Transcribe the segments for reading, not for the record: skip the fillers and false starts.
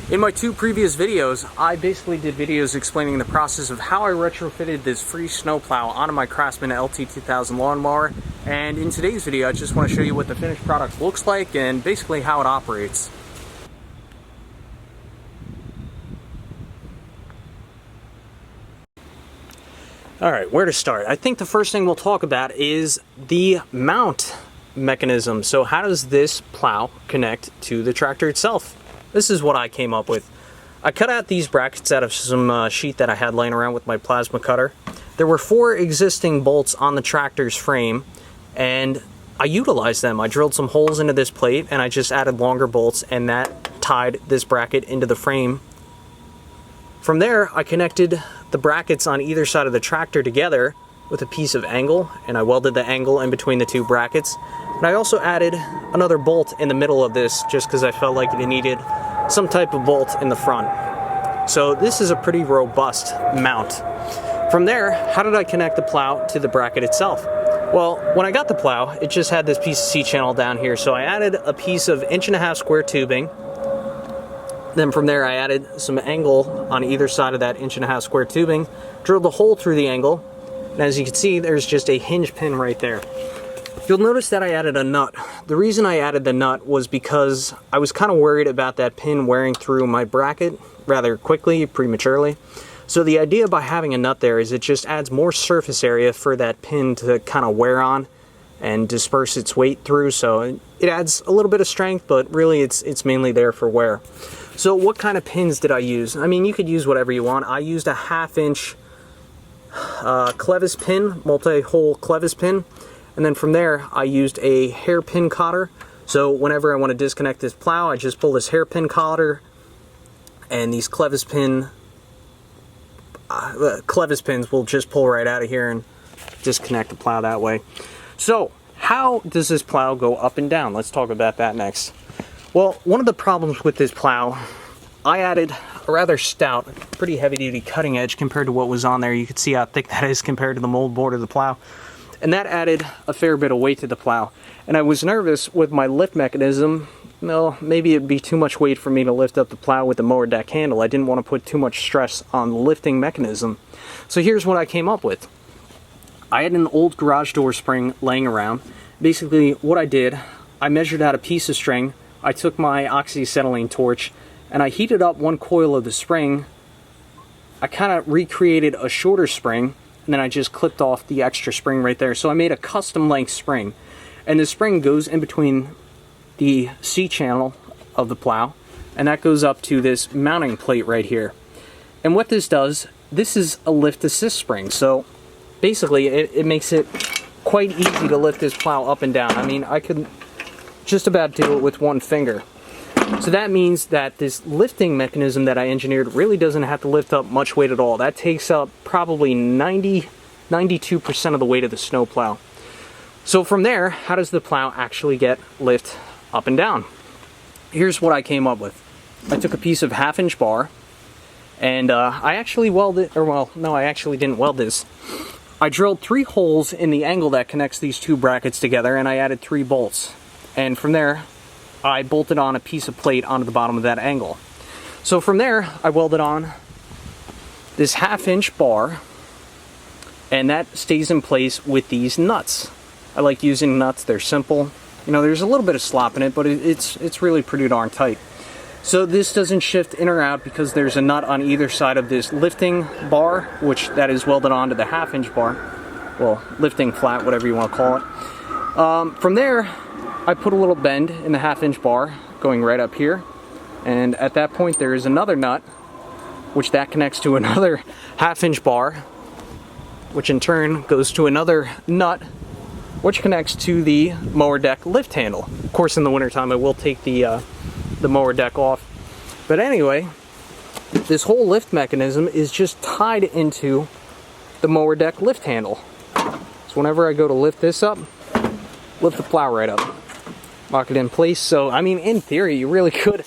In my two previous videos, I basically did videos explaining the process of how I retrofitted this free snowplow onto my Craftsman LT2000 lawnmower, and in today's video I just want to show you what the finished product looks like and basically how it operates. Alright, where to start? I think the first thing we'll talk about is the mount mechanism. So how does this plow connect to the tractor itself? This is what I came up with. I cut out these brackets out of some sheet that I had laying around with my plasma cutter. There were 4 existing bolts on the tractor's frame, and I utilized them. I drilled some holes into this plate, and I just added longer bolts, and that tied this bracket into the frame. From there, I connected the brackets on either side of the tractor together with a piece of angle, and I welded the angle in between the 2 brackets. And I also added another bolt in the middle of this just because I felt like it needed some type of bolt in the front. So this is a pretty robust mount. From there, how did I connect the plow to the bracket itself? Well, when I got the plow, it just had this piece of C-channel down here, so I added a piece of 1.5" square tubing. Then from there I added some angle on either side of that 1.5" square tubing, drilled a hole through the angle, and as you can see there's just a hinge pin right there. You'll notice that I added a nut. The reason I added the nut was because I was kind of worried about that pin wearing through my bracket rather quickly, prematurely. So the idea by having a nut there is it just adds more surface area for that pin to kind of wear on and disperse its weight through, so it adds a little bit of strength, but really it's mainly there for wear. So what kind of pins did I use? I mean, you could use whatever you want. I used a 1/2 inch clevis pin, multi-hole clevis pin. And then from there, I used a hairpin cotter. So whenever I want to disconnect this plow, I just pull this hairpin cotter, and these clevis pins will just pull right out of here and disconnect the plow that way. So how does this plow go up and down? Let's talk about that next. Well, one of the problems with this plow, I added a rather stout, pretty heavy-duty cutting edge compared to what was on there. You can see how thick that is compared to the mold board of the plow. And that added a fair bit of weight to the plow. And I was nervous with my lift mechanism. No, maybe it'd be too much weight for me to lift up the plow with the mower deck handle. I didn't want to put too much stress on the lifting mechanism. So here's what I came up with. I had an old garage door spring laying around. Basically what I did, I measured out a piece of string. I took my oxyacetylene torch and I heated up one coil of the spring. I kind of recreated a shorter spring, and then I just clipped off the extra spring right there. So I made a custom length spring. And the spring goes in between the C-channel of the plow, and that goes up to this mounting plate right here. And what this does, this is a lift assist spring. So basically it makes it quite easy to lift this plow up and down. I mean, I could just about do it with one finger. So that means that this lifting mechanism that I engineered really doesn't have to lift up much weight at all. That takes up probably 92% of the weight of the snowplow. So from there, how does the plow actually get lift up and down? Here's what I came up with. I took a piece of 1/2 inch bar, and I actually welded, or well, no, I actually didn't weld this. I drilled 3 holes in the angle that connects these 2 brackets together, and I added 3 bolts. And from there, I bolted on a piece of plate onto the bottom of that angle. So from there, I welded on this 1/2 inch bar, and that stays in place with these nuts. I like using nuts, they're simple. You know, there's a little bit of slop in it, but it's really pretty darn tight. So this doesn't shift in or out because there's a nut on either side of this lifting bar, which that is welded onto the 1/2 inch bar. Well, lifting flat, whatever you want to call it. From there, I put a little bend in the 1/2 inch bar going right up here, and at that point there is another nut which that connects to another 1/2 inch bar, which in turn goes to another nut which connects to the mower deck lift handle. Of course in the wintertime I will take the mower deck off, but anyway, this whole lift mechanism is just tied into the mower deck lift handle. So whenever I go to lift this up, lift the plow right up, lock it in place. So I mean, in theory you really could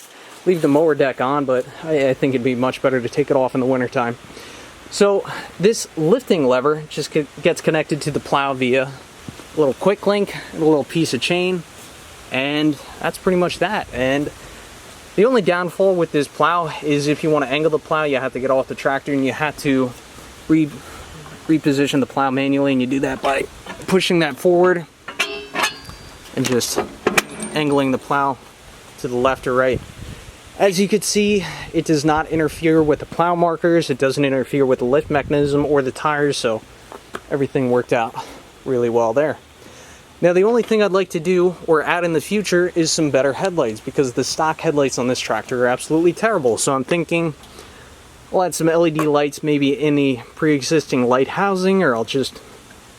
leave the mower deck on, but I think it'd be much better to take it off in the wintertime. So this lifting lever just gets connected to the plow via a little quick link and a little piece of chain, and that's pretty much that. And The only downfall with this plow is if you want to angle the plow, you have to get off the tractor and you have to reposition the plow manually, and you do that by pushing that forward and just angling the plow to the left or right. As you can see, it does not interfere with the plow markers, it doesn't interfere with the lift mechanism or the tires, so everything worked out really well there. Now the only thing I'd like to do or add in the future is some better headlights, because the stock headlights on this tractor are absolutely terrible. So I'm thinking I'll add some LED lights maybe in the pre-existing light housing, or I'll just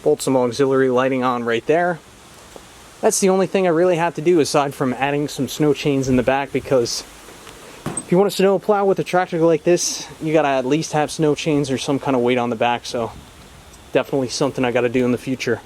bolt some auxiliary lighting on right there. That's the only thing I really have to do aside from adding some snow chains in the back, because if you want to snow plow with a tractor like this, you gotta at least have snow chains or some kind of weight on the back, so definitely something I gotta do in the future.